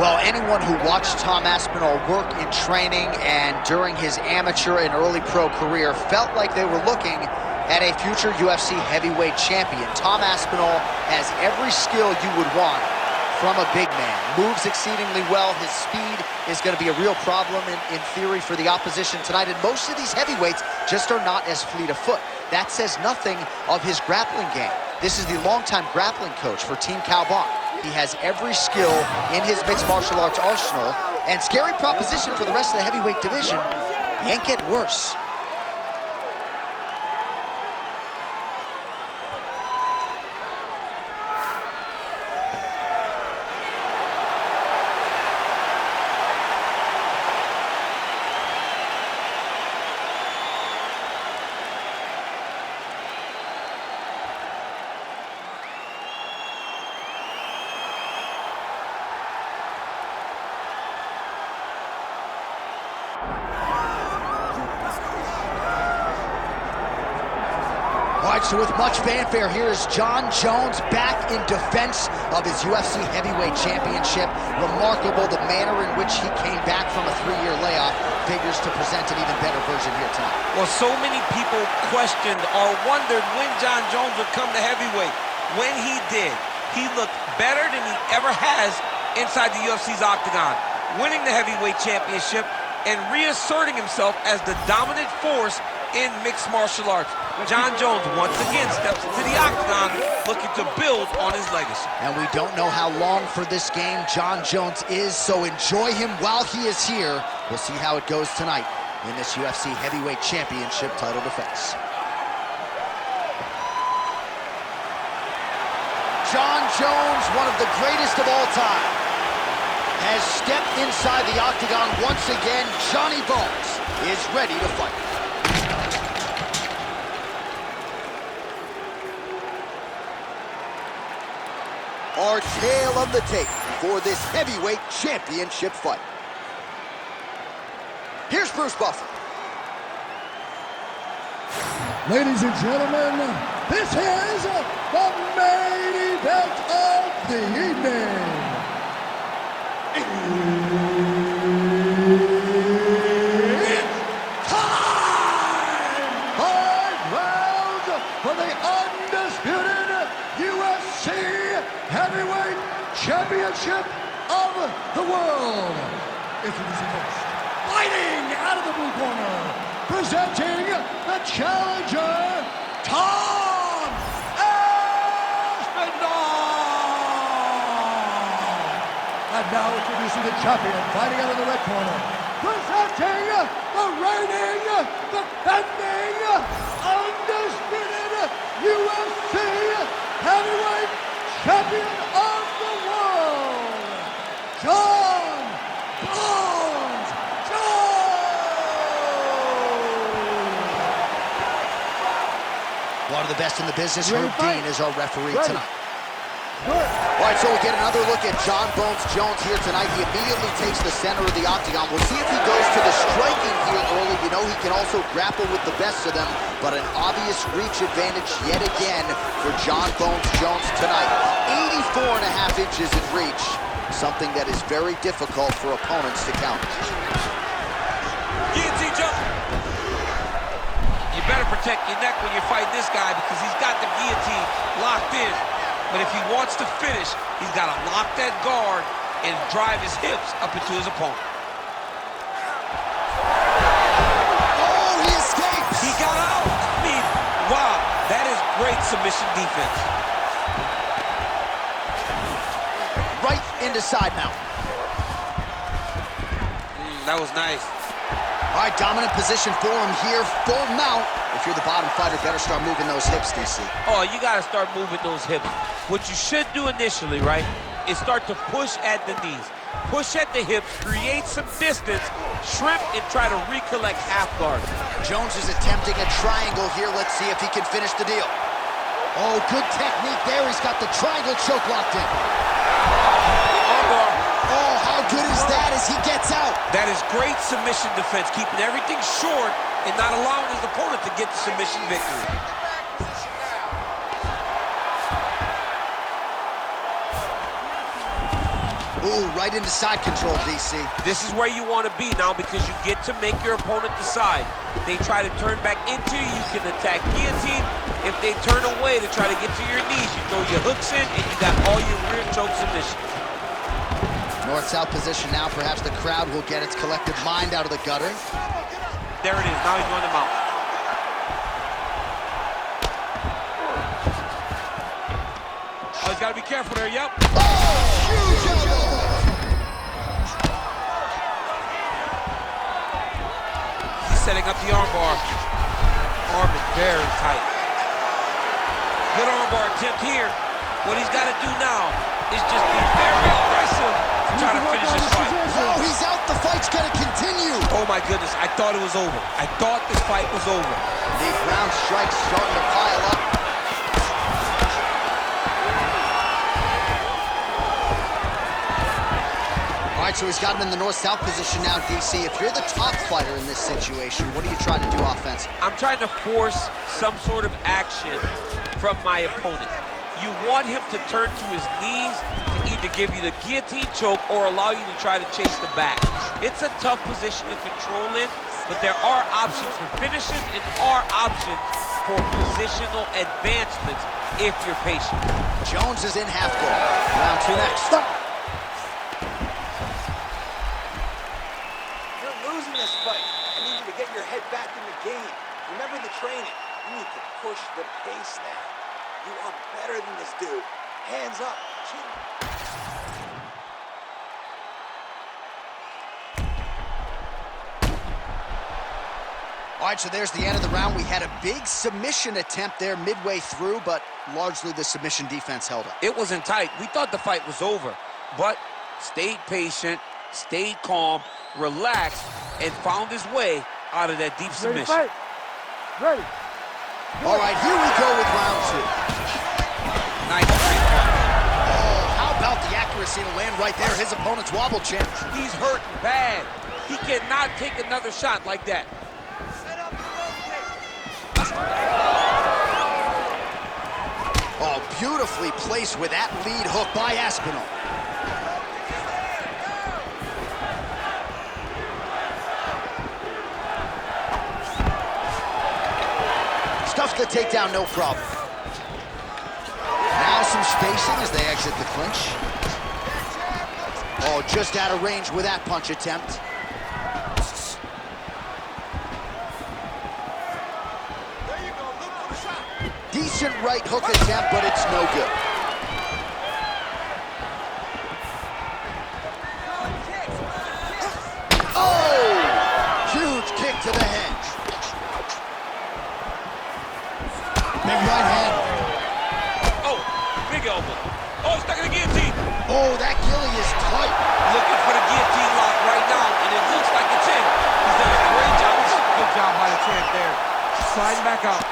Well, anyone who watched Tom Aspinall work in training and during his amateur and early pro career felt like they were looking at a future UFC heavyweight champion. Tom Aspinall has every skill you would want from a big man. Moves exceedingly well. His speed is going to be a real problem in theory for the opposition tonight. And most of these heavyweights just are not as fleet of foot. That says nothing of his grappling game. This is the longtime grappling coach for Team Cowbon. He has every skill in his mixed martial arts arsenal. And scary proposition for the rest of the heavyweight division. He ain't getting worse. All right, so with much fanfare, here is Jon Jones back in defense of his UFC heavyweight championship. Remarkable the manner in which he came back from a 3-year layoff. Figures to present an even better version here tonight. Well, so many people questioned or wondered when Jon Jones would come to heavyweight. When he did, he looked better than he ever has inside the UFC's octagon, winning the heavyweight championship and reasserting himself as the dominant force in mixed martial arts. Jon Jones once again steps into the octagon looking to build on his legacy. And we don't know how long for this game Jon Jones is, so enjoy him while he is here. We'll see how it goes tonight in this UFC heavyweight championship title defense. Jon Jones, one of the greatest of all time, has stepped inside the octagon once again. Johnny Bones is ready to fight. Our tale of the tape for this heavyweight championship fight. Here's Bruce Buffer. Ladies and gentlemen, this is the main event of the evening. It's time! 5 rounds for the undisputed UFC Heavyweight Championship of the world. Introducing first, fighting out of the blue corner, presenting the challenger, Tom Aspinall. And now introducing the champion, fighting out of the red corner, presenting the reigning, defending, undisputed UFC Heavyweight Champion of the world, Jon Bones Jones! One of the best in the business, Herb Dean, is our referee tonight. Good. All right, so we'll get another look at Jon Bones Jones here tonight. He immediately takes the center of the octagon. We'll see if he goes to the striking here early. We know he can also grapple with the best of them, but an obvious reach advantage yet again for Jon Bones Jones tonight. 84.5 inches in reach, something that is very difficult for opponents to counter. Guillotine jump. You better protect your neck when you fight this guy because he's got the guillotine locked in. But if he wants to finish, he's got to lock that guard and drive his hips up into his opponent. Oh, he escapes! He got out. I mean, wow, that is great submission defense. Right into side mount. That was nice. All right, dominant position for him here, full mount. If you're the bottom fighter, better start moving those hips, DC. Oh, you got to start moving those hips. What you should do initially, right, is start to push at the knees. Push at the hips, create some distance, shrimp, and try to recollect half guard. Jones is attempting a triangle here. Let's see if he can finish the deal. Oh, good technique there. He's got the triangle choke locked in. Armbar. Oh, how good is that as he gets out? That is great submission defense, keeping everything short and not allowing his opponent to get the submission victory. Ooh, right into side control, DC. This is where you want to be now because you get to make your opponent decide. They try to turn back into you, you can attack guillotine. If they turn away to try to get to your knees, you throw your hooks in and you got all your rear choke submissions. North-south position now. Perhaps the crowd will get its collective mind out of the gutter. There it is. Now he's going to mount. Oh, he's got to be careful there. Yep. Oh, huge elbow! He's setting up the armbar. Arm is very tight. Good armbar attempt here. What he's got to do now is just be very aggressive to try to finish this fight. Oh, he's out. The fight's going to continue. Oh, my goodness. I thought it was over. I thought this fight was over. The ground strikes starting to pile up. All right, so he's got him in the north-south position now, DC. If you're the top fighter in this situation, what are you trying to do offensively? I'm trying to force some sort of action from my opponent. You want him to turn to his knees to either give you the guillotine choke or allow you to try to chase the back. It's a tough position to control in, but there are options for finishes and are options for positional advancements if you're patient. Jones is in half guard. Round two next. You're losing this fight. I need you to get your head back in the game. Remember the training. You need to push the pace now. You are better than this dude. Hands up. Chin. All right, so there's the end of the round. We had a big submission attempt there midway through, but largely the submission defense held up. It wasn't tight. We thought the fight was over, but stayed patient, stayed calm, relaxed, and found his way out of that deep submission. Ready. All right, here we go with round two. Nice straight punch. Oh, how about the accuracy to land right there? His opponent's wobble champ. He's hurting bad. He cannot take another shot like that. Oh, beautifully placed with that lead hook by Aspinall. Stuffs the takedown, no problem. Now some spacing as they exit the clinch. Oh, just out of range with that punch attempt. Decent right hook attempt, but it's no good. Oh! Huge kick to the head. Big right hand. Oh, big elbow. Oh, stuck in the guillotine. Oh, that gilly is tight. Looking for the guillotine lock right now, and it looks like it's in. He's done a great job. Good job by the champ there. Sliding back out.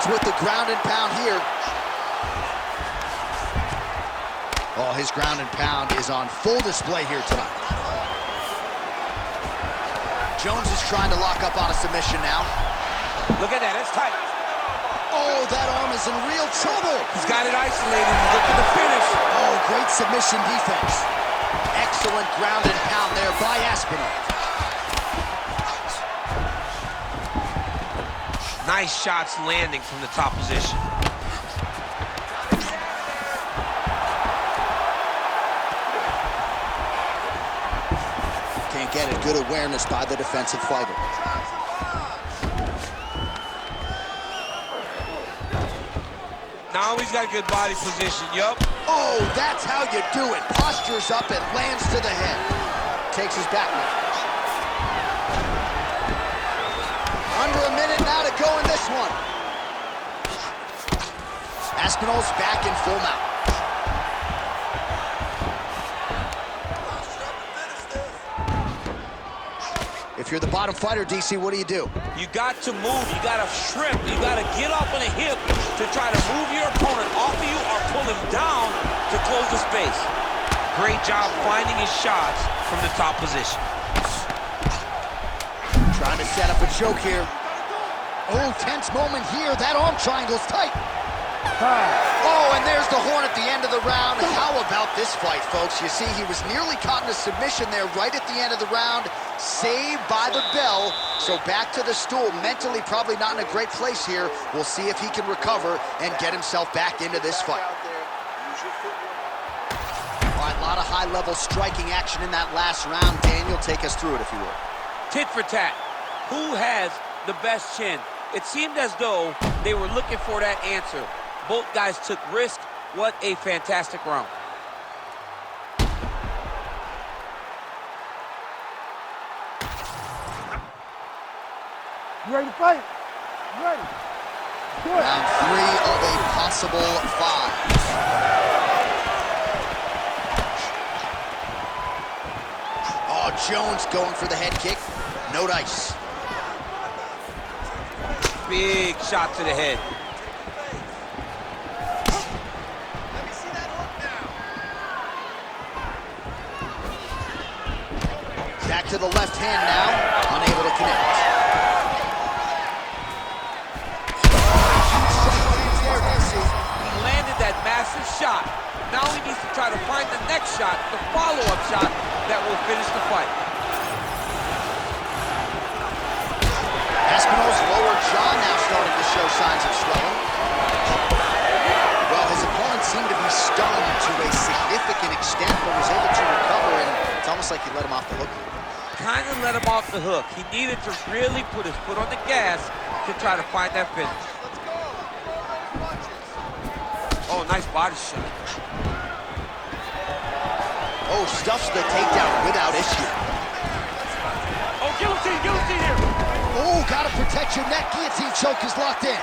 With the ground and pound here. Oh, his ground and pound is on full display here tonight. Jones is trying to lock up on a submission now. Look at that, it's tight. Oh, that arm is in real trouble. He's got it isolated. He's looking to finish. Oh, great submission defense. Excellent ground and pound there by Aspinall. Nice shots landing from the top position. Can't get it. Good awareness by the defensive fighter. Now he's got a good body position, yup. Oh, that's how you do it. Postures up and lands to the head. Takes his back now. Under a minute now to go in this one. Aspinall's back in full mount. If you're the bottom fighter, DC, what do? You got to move, you got to shrimp, you got to get up on a hip to try to move your opponent off of you or pull him down to close the space. Great job finding his shots from the top position. Trying to set up a choke here. Oh, tense moment here. That arm triangle's tight. Oh, and there's the horn at the end of the round. How about this fight, folks? You see, he was nearly caught in a submission there right at the end of the round. Saved by the bell. So back to the stool. Mentally probably not in a great place here. We'll see if he can recover and get himself back into this fight. All right, a lot of high-level striking action in that last round. Daniel, take us through it, if you will. Tit for tat. Who has the best chin? It seemed as though they were looking for that answer. Both guys took risk. What a fantastic round. You ready to fight? You ready? Good. Round 3 of a possible 5. Oh, Jones going for the head kick. No dice. Big shot to the head. Back to the left hand now, unable to connect. He landed that massive shot. Now he needs to try to find the next shot, the follow-up shot that will finish the fight. Aspinall's lower jaw now starting to show signs of swelling. Well, his opponent seemed to be stunned to a significant extent, but was able to recover, and it's almost like he let him off the hook. Kind of let him off the hook. He needed to really put his foot on the gas to try to find that finish. Oh, nice body shot. Oh, stuffs the takedown without issue. Oh, guillotine here. Oh, gotta protect your neck. Guillotine choke is locked in.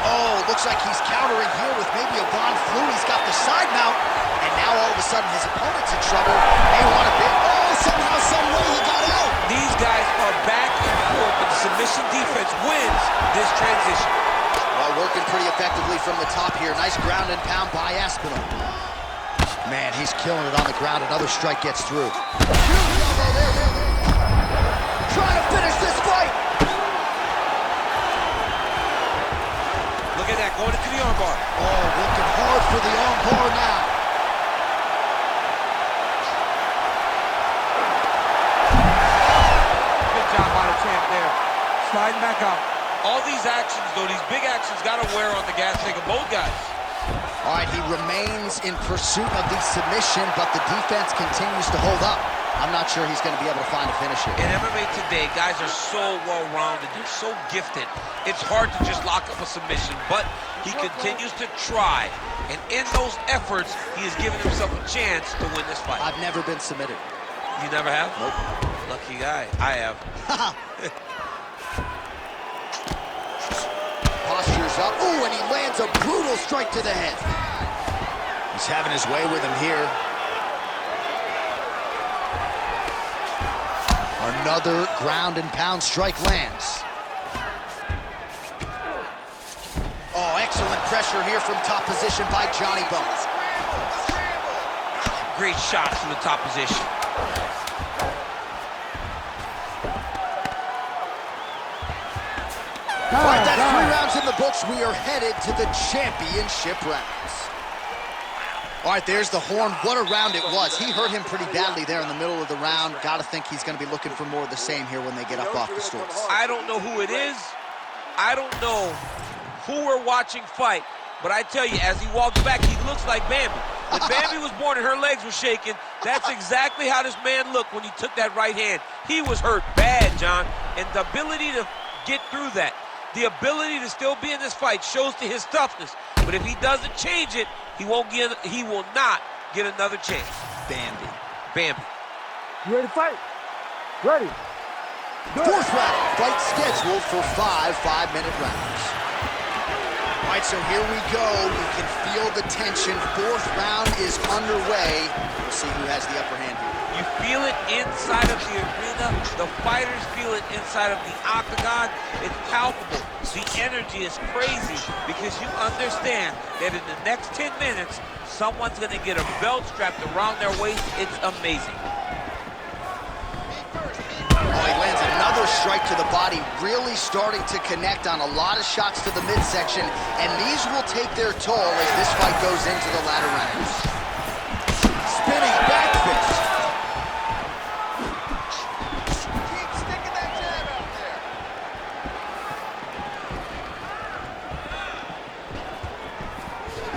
Oh, looks like he's countering here with maybe a Von Flu. He's got the side mount, and now all of a sudden his opponent's in trouble. They want a bit. Oh, somehow, some way he got out. These guys are back and forth, but the submission defense wins this transition. Well, working pretty effectively from the top here. Nice ground and pound by Aspinall. Man, he's killing it on the ground. Another strike gets through. Trying to finish this fight. Look at that, going into the armbar. Oh, looking hard for the armbar now. Good job by the champ there. Sliding back out. All these actions, though, these big actions got to wear on the gas tank of both guys. All right, he remains in pursuit of the submission, but the defense continues to hold up. I'm not sure he's going to be able to find a finish here. In MMA today, guys are so well-rounded. They're so gifted. It's hard to just lock up a submission, but he continues to try. And in those efforts, he has given himself a chance to win this fight. I've never been submitted. You never have? Nope. Lucky guy. I have. Posture's up. Ooh, and he lands a brutal strike to the head. He's having his way with him here. Another ground and pound strike lands. Oh, excellent pressure here from top position by Johnny Bones. Great shots from the top position. All right, that's 3 rounds in the books. We are headed to the championship rounds. All right, there's the horn. What a round it was. He hurt him pretty badly there in the middle of the round. Got to think he's going to be looking for more of the same here when they get up off the stools. I don't know who it is. I don't know who we're watching fight. But I tell you, as he walks back, he looks like Bambi. When Bambi was born and her legs were shaking, that's exactly how this man looked when he took that right hand. He was hurt bad, John. And the ability to get through that, the ability to still be in this fight shows to his toughness. But if he doesn't change it, he will not get another chance. Bambi. You ready to fight? Ready. Fourth round. Fight scheduled for 5 5-minute rounds. All right, so here we go. You can feel the tension. Fourth round is underway. We'll see who has the upper hand here. You feel it inside of the arena. The fighters feel it inside of the octagon. It's palpable. The energy is crazy because you understand that in the next 10 minutes, someone's going to get a belt strapped around their waist. It's amazing. Oh, he lands another strike to the body, really starting to connect on a lot of shots to the midsection, and these will take their toll as this fight goes into the latter rounds. Spinning back fist. Keep sticking that jab out there.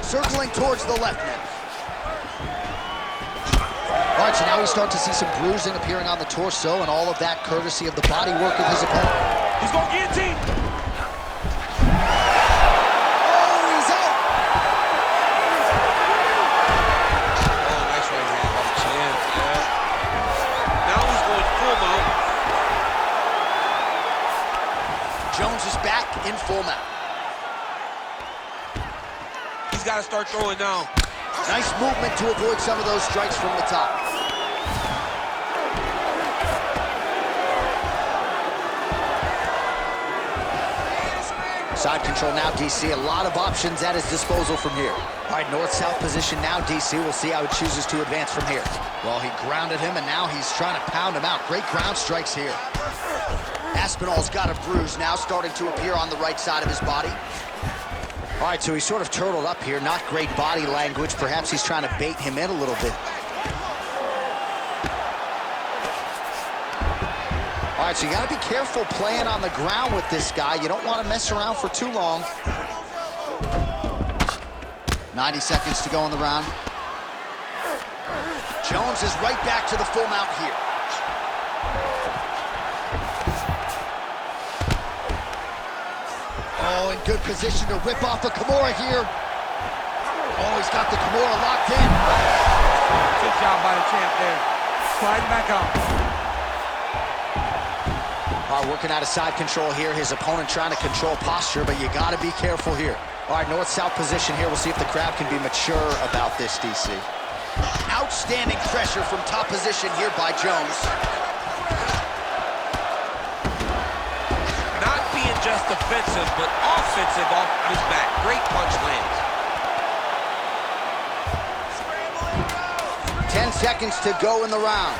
Circling towards the left now. All right, so now we start to see some bruising appearing on the torso, and all of that courtesy of the body work of his opponent. He's going to guillotine. Oh, he's out! Oh, nice right hand off the chin. Yeah. Now he's going full mount. Jones is back in full mount. He's got to start throwing now. Nice movement to avoid some of those strikes from the top. Side control now, DC. A lot of options at his disposal from here. All right, north-south position now, DC. We'll see how he chooses to advance from here. Well, he grounded him, and now he's trying to pound him out. Great ground strikes here. Aspinall's got a bruise now starting to appear on the right side of his body. All right, so he's sort of turtled up here. Not great body language. Perhaps he's trying to bait him in a little bit. All right, so you got to be careful playing on the ground with this guy. You don't want to mess around for too long. 90 seconds to go in the round. Jones is right back to the full mount here. Oh, in good position to rip off the Kimura here. Oh, he's got the Kimura locked in. Good job by the champ there. Sliding back up. All right, working out of side control here. His opponent trying to control posture, but you got to be careful here. All right, north-south position here. We'll see if the crowd can be mature about this, DC. Outstanding pressure from top position here by Jones. Not being just defensive, but offensive off his back. Great punch lands. 10 seconds to go in the round.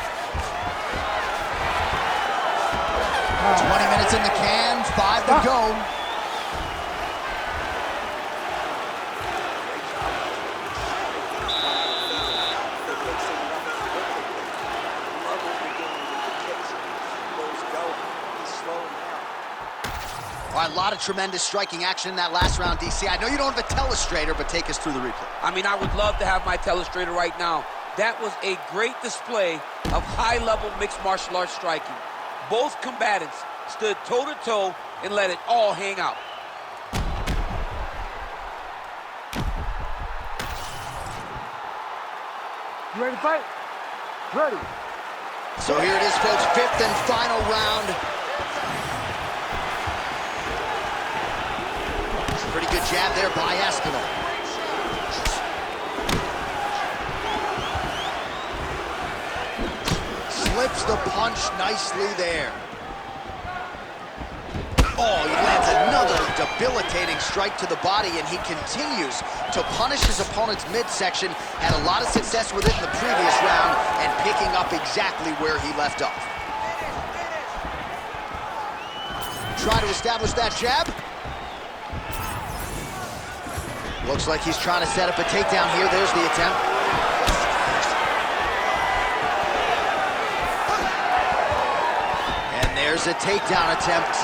20 minutes in the can, 5 to go. All right, a lot of tremendous striking action in that last round, DC. I know you don't have a telestrator, but take us through the replay. I mean, I would love to have my telestrator right now. That was a great display of high-level mixed martial arts striking. Both combatants stood toe-to-toe and let it all hang out. You ready to fight? Ready. So here it is, folks, 5th and final round. Pretty good jab there by Aspinall. Slips the punch nicely there. Oh, he lands another debilitating strike to the body, and he continues to punish his opponent's midsection. Had a lot of success with it in the previous round and picking up exactly where he left off. Try to establish that jab. Looks like he's trying to set up a takedown here. There's the attempt. And there's a takedown attempt.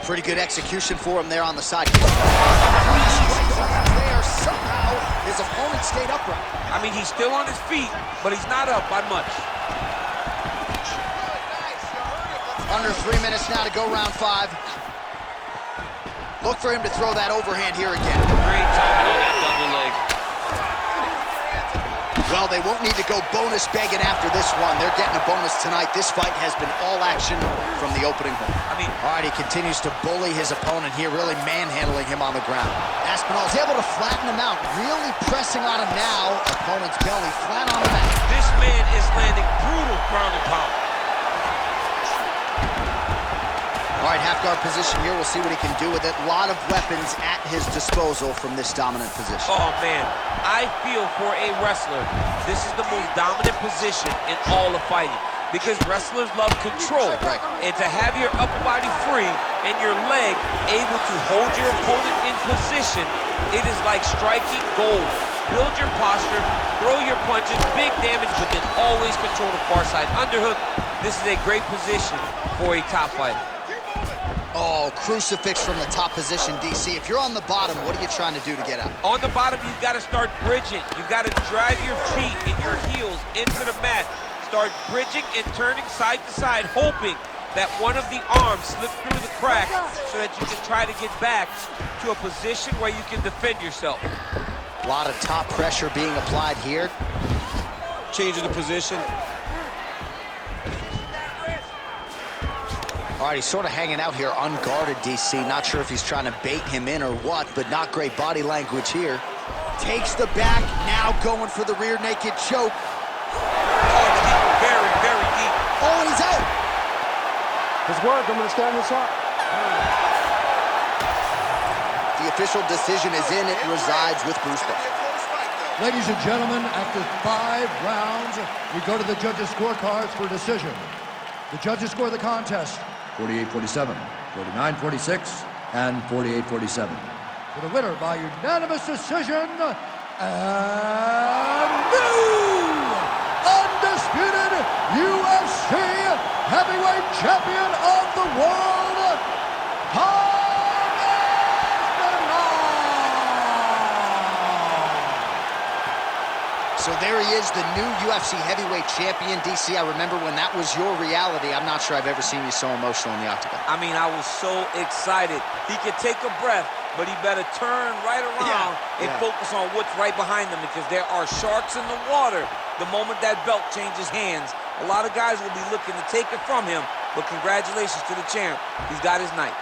Pretty good execution for him there on the side. There, somehow his opponent stayed upright. I mean, he's still on his feet, but he's not up by much. Under 3 minutes now to go round 5. Look for him to throw that overhand here again. Great timing on that double leg. Well, they won't need to go bonus begging after this one. They're getting a bonus tonight. This fight has been all action from the opening hole. I mean... All right, he continues to bully his opponent here, really manhandling him on the ground. Aspinall's able to flatten him out, really pressing on him now. Opponent's belly flat on the mat. This man is landing brutal ground and pound. All right, half guard position here. We'll see what he can do with it. A lot of weapons at his disposal from this dominant position. Oh, man. I feel for a wrestler, this is the most dominant position in all of fighting. Because wrestlers love control. Right. And to have your upper body free and your leg able to hold your opponent in position, it is like striking gold. Build your posture, throw your punches, big damage, but then always control the far side underhook. This is a great position for a top fighter. Oh, crucifix from the top position, DC. If you're on the bottom, what are you trying to do to get out? On the bottom, you've got to start bridging. You've got to drive your feet and your heels into the mat. Start bridging and turning side to side, hoping that one of the arms slips through the crack so that you can try to get back to a position where you can defend yourself. A lot of top pressure being applied here. Changing the position. All right, he's sort of hanging out here unguarded, DC. Not sure if he's trying to bait him in or what, but not great body language here. Takes the back, now going for the rear naked choke. Oh, it's deep, very, very deep. Oh, and he's out. It's work, I'm gonna stand this up. The official decision is in. It resides with Bruce Buffer. Ladies and gentlemen, after 5 rounds, we go to the judges' scorecards for decision. The judges score the contest 48-47, 49-46, and 48-47. For the winner by unanimous decision, and new undisputed UFC heavyweight champion of the world, Aspinall! So there he is, the new UFC heavyweight champion. DC, I remember when that was your reality. I'm not sure I've ever seen you so emotional in the octagon. I mean, I was so excited. He could take a breath, but he better turn right around and focus on what's right behind him, because there are sharks in the water the moment that belt changes hands. A lot of guys will be looking to take it from him, but congratulations to the champ. He's got his night.